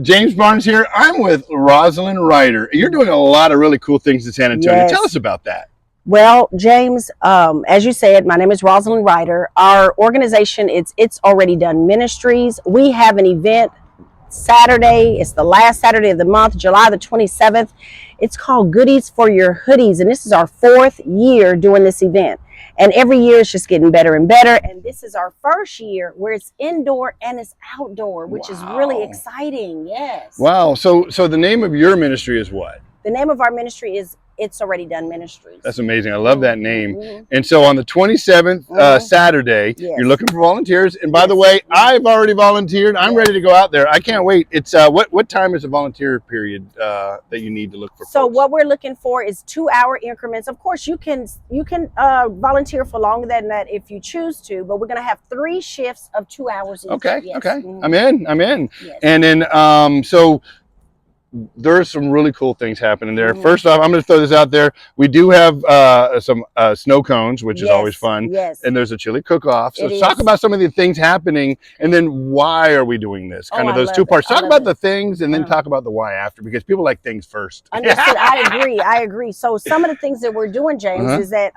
James Barnes here. I'm with Rosalind Ryder. You're doing a lot of really cool things in San Antonio. Yes. Tell us about that. Well, James, as you said, my name is Rosalind Ryder. Our organization, it's Already Done Ministries. We have an event Saturday. It's the last Saturday of the month, July the 27th. It's called Goodies for Your Hoodies, and this is our 4th year doing this event. And every year it's just getting better and better. And this is our first year where it's indoor and it's outdoor, which is really exciting. Yes. Wow. So the name of your ministry is what? The name of our ministry is It's Already Done Ministries. That's amazing. I love that name. And so on the 27th, Saturday, you're looking for volunteers. And by the way, I've already volunteered. I'm ready to go out there. I can't wait. It's what time is the volunteer period that you need to look for? So folks? what we're looking for is 2-hour increments. Of course, you can volunteer for longer than that if you choose to, but we're going to have 3 shifts of 2 hours each. Okay. Yes. Okay. I'm in. Yes. And then so there's some really cool things happening there. First off, I'm going to throw this out there. We do have some snow cones, which is always fun. Yes. And there's a chili cook-off. So talk about some of the things happening, and then why are we doing this? Kind of those two parts. Talk about the things, and then talk about the why after, because people like things first. Understood. I agree. So some of the things that we're doing, James, is that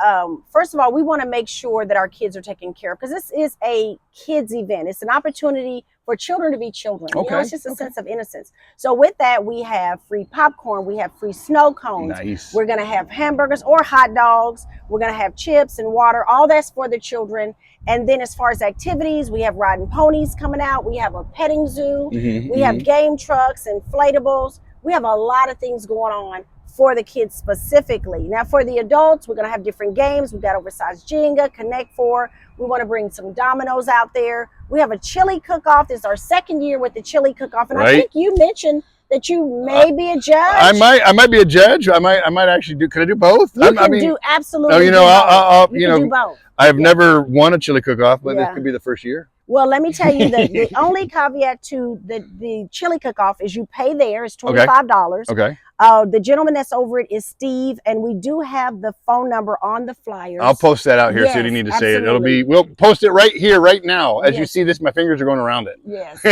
first of all, we want to make sure that our kids are taken care of, because this is a kids event. It's an opportunity for children to be children. Okay. You know, it's just a sense of innocence. So with that, we have free popcorn, we have free snow cones. Nice. We're going to have hamburgers or hot dogs. We're going to have chips and water. All that's for the children. And then as far as activities, we have riding ponies coming out. We have a petting zoo. We have game trucks, inflatables. We have a lot of things going on for the kids specifically. Now for the adults, we're going to have different games. We've got oversized Jenga, Connect Four. We want to bring some dominoes out there. We have a chili cook-off. This is our 2nd year with the chili cook-off. And I think you mentioned that you may be a judge. I might be a judge. I might actually do. Could I do both? You can do absolutely. No, you know, I'll do both. I've never won a chili cook-off, but this could be the first year. Well, let me tell you that the only caveat to the chili cook-off is you pay there. It's $25. Okay. The gentleman that's over it is Steve, and we do have the phone number on the flyers. I'll post that out here so you don't need to say it. We'll post it right here, right now. As you see this, my fingers are going around it. Yes.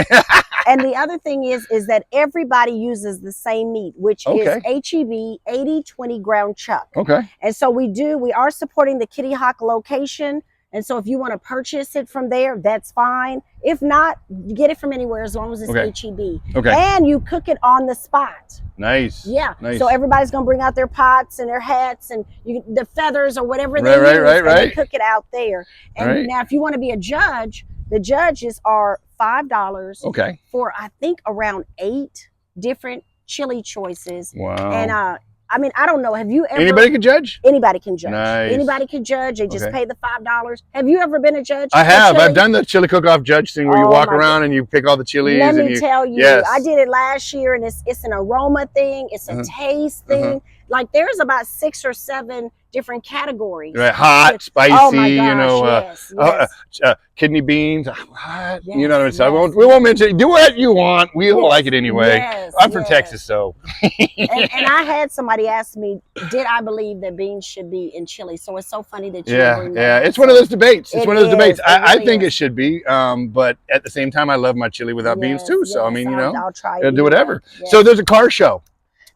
And the other thing is that everybody uses the same meat, which is HEB 80/20 ground chuck. Okay. And so we are supporting the Kitty Hawk location. And so if you want to purchase it from there, that's fine. If not, you get it from anywhere as long as it's HEB. Okay. And you cook it on the spot. Nice. Yeah. Nice. So everybody's going to bring out their pots and their hats and the feathers or whatever they use. And they cook it out there. And now if you want to be a judge, the judges are $5 for, I think, around 8 different chili choices. Wow. And I mean, I don't know. Have you ever? Anybody can judge? Anybody can judge. Nice. Anybody can judge. They just pay the $5. Have you ever been a judge? I have. I've done the chili cook-off judge thing where you walk around and you pick all the chilies. Let me tell you, I did it last year, and it's an aroma thing. It's a taste thing. Like there's about 6 or 7 different categories. Right. Hot, spicy, oh my gosh, you know, kidney beans. What? You know what I'm saying? We won't mention it. Do what you want. We'll like it anyway. I'm from Texas, so. and I had somebody ask me, did I believe that beans should be in chili? So it's so funny that you bring that up. It's one of those debates. It's one of those debates. I think it should be, but at the same time, I love my chili without beans too. So I mean, you know, I'll try it. Do whatever. So there's a car show.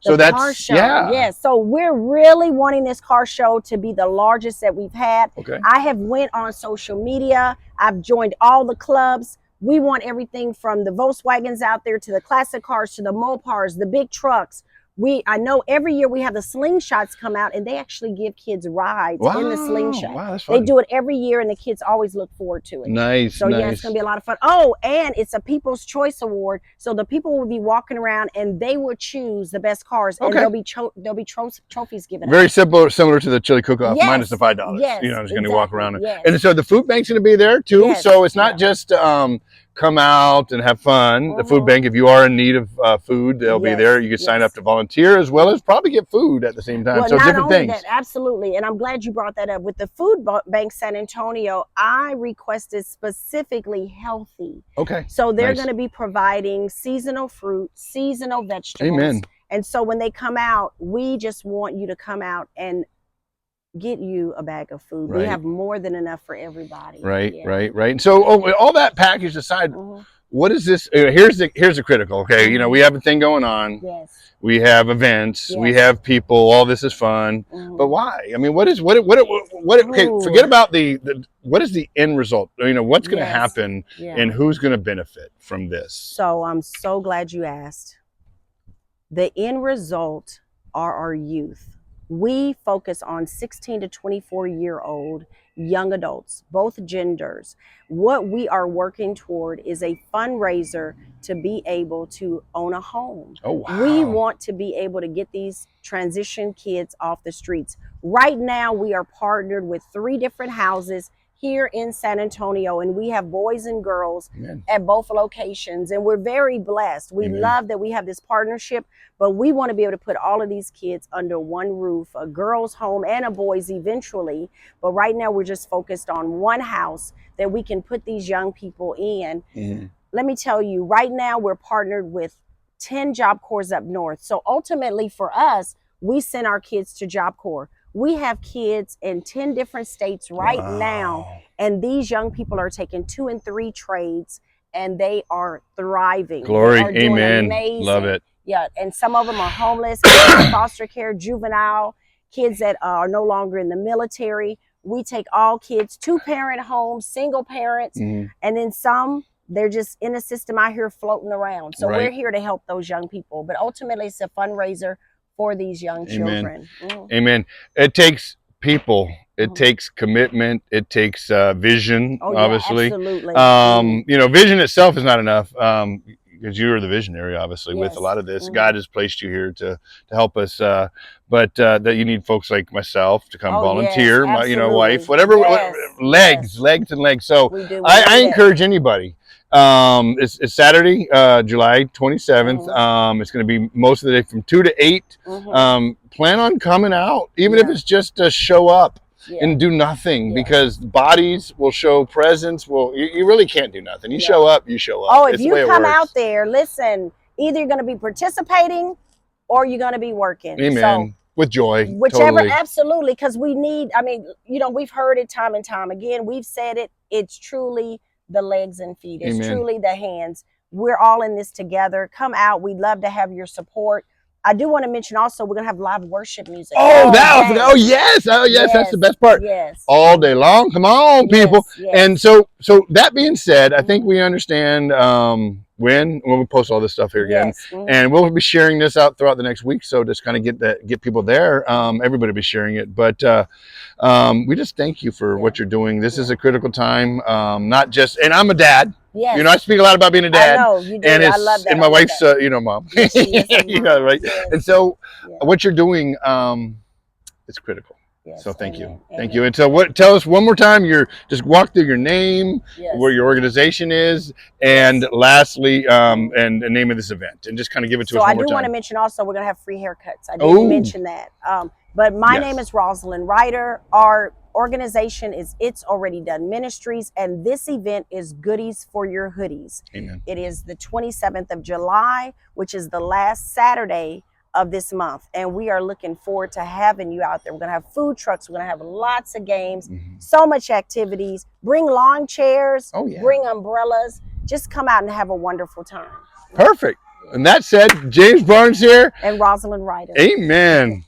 So that's car show. Yes. So we're really wanting this car show to be the largest that we've had. Okay. I have went on social media. I've joined all the clubs. We want everything from the Volkswagens out there to the classic cars to the Mopars, the big trucks. I know every year we have the slingshots come out, and they actually give kids rides in the slingshot. Wow, that's fun. They do it every year, and the kids always look forward to it. Nice. So yeah, it's gonna be a lot of fun. Oh, and it's a People's Choice Award, so the people will be walking around and they will choose the best cars, and there'll be trophies given out. Very simple, similar to the chili cook-off, minus the $5. Yes, you know, just gonna walk around, and so the food bank's gonna be there too. So it's not just come out and have fun. The food bank, if you are in need of food, they'll be there. You can sign up to volunteer as well as probably get food at the same time. Well, so different things. That, absolutely. And I'm glad you brought that up. With the Food Bank San Antonio, I requested specifically healthy. Okay. So they're going to be providing seasonal fruit, seasonal vegetables. Amen. And so when they come out, we just want you to come out and get you a bag of food. We have more than enough for everybody. Right. And so all that package aside, what is this? Here's the critical. Okay, you know, we have a thing going on. Yes. We have events. Yes. We have people. All this is fun. But why? I mean, what? Okay, forget about the what is the end result? You know, what's going to happen, and who's going to benefit from this? So I'm so glad you asked. The end result are our youth. We focus on 16 to 24-year-old young adults, both genders. What we are working toward is a fundraiser to be able to own a home. Oh, wow. We want to be able to get these transition kids off the streets. Right now, we are partnered with 3 different houses here in San Antonio, and we have boys and girls at both locations, and we're very blessed. We love that we have this partnership, but we want to be able to put all of these kids under one roof, a girls' home and a boys' eventually. But right now we're just focused on one house that we can put these young people in. Let me tell you, right now we're partnered with 10 Job Corps up north. So ultimately for us, we send our kids to Job Corps. We have kids in 10 different states right now, and these young people are taking 2 and 3 trades, and they are thriving. Glory, they are doing amen. Amazing. Love it. Yeah, and some of them are homeless, kids in foster care, juvenile, kids that are no longer in the military. We take all kids, 2-parent homes, single parents, and then some, they're just in a system out here floating around. So we're here to help those young people. But ultimately, it's a fundraiser for these young children. Amen. It takes people. It takes commitment. It takes vision, obviously. Absolutely. You know, vision itself is not enough. Because you are the visionary, obviously, with a lot of this. God has placed you here to help us, but that you need folks like myself to come volunteer, my wife, whatever, legs. So I encourage anybody. It's Saturday, July 27th. It's going to be most of the day from 2 to 8. Plan on coming out, even if it's just to show up. And do nothing, because bodies will show presence. You really can't do nothing. You show up, you show up. Oh, if you come out there, listen, either you're going to be participating or you're going to be working. Amen. So, with joy. Whichever, absolutely, because we need, I mean, you know, we've heard it time and time again. We've said it. It's truly the legs and feet. It's truly the hands. We're all in this together. Come out. We'd love to have your support. I do want to mention also, we're going to have live worship music. Oh, yes, that's the best part. All day long. Come on, people. And so that being said, I think we understand when we post all this stuff here again, and we'll be sharing this out throughout the next week. So just kind of get people there. Everybody will be sharing it, but we just thank you for what you're doing. This is a critical time. Not just, and I'm a dad. Yes. You know, I speak a lot about being a dad. I know, you do. And I love that. And my wife's, mom. Yes, she is a mom. You know, right? Yes. And so what you're doing, is critical. Yes, so thank you. Thank you. And so tell us one more time, just walk through your name, where your organization is, and lastly, and the name of this event, and just kind of give it to us one more time. So I do want to mention also, we're going to have free haircuts. I didn't mention that. But my name is Rosalind Ryder. Our organization is It's Already Done Ministries, and this event is Goodies for Your Hoodies. Amen. It is the 27th of July, which is the last Saturday of this month, and we are looking forward to having you out there. We're going to have food trucks. We're going to have lots of games, so much activities. Bring lawn chairs, bring umbrellas. Just come out and have a wonderful time. Perfect. And that said, James Barnes here. And Rosalind Ryder. Amen.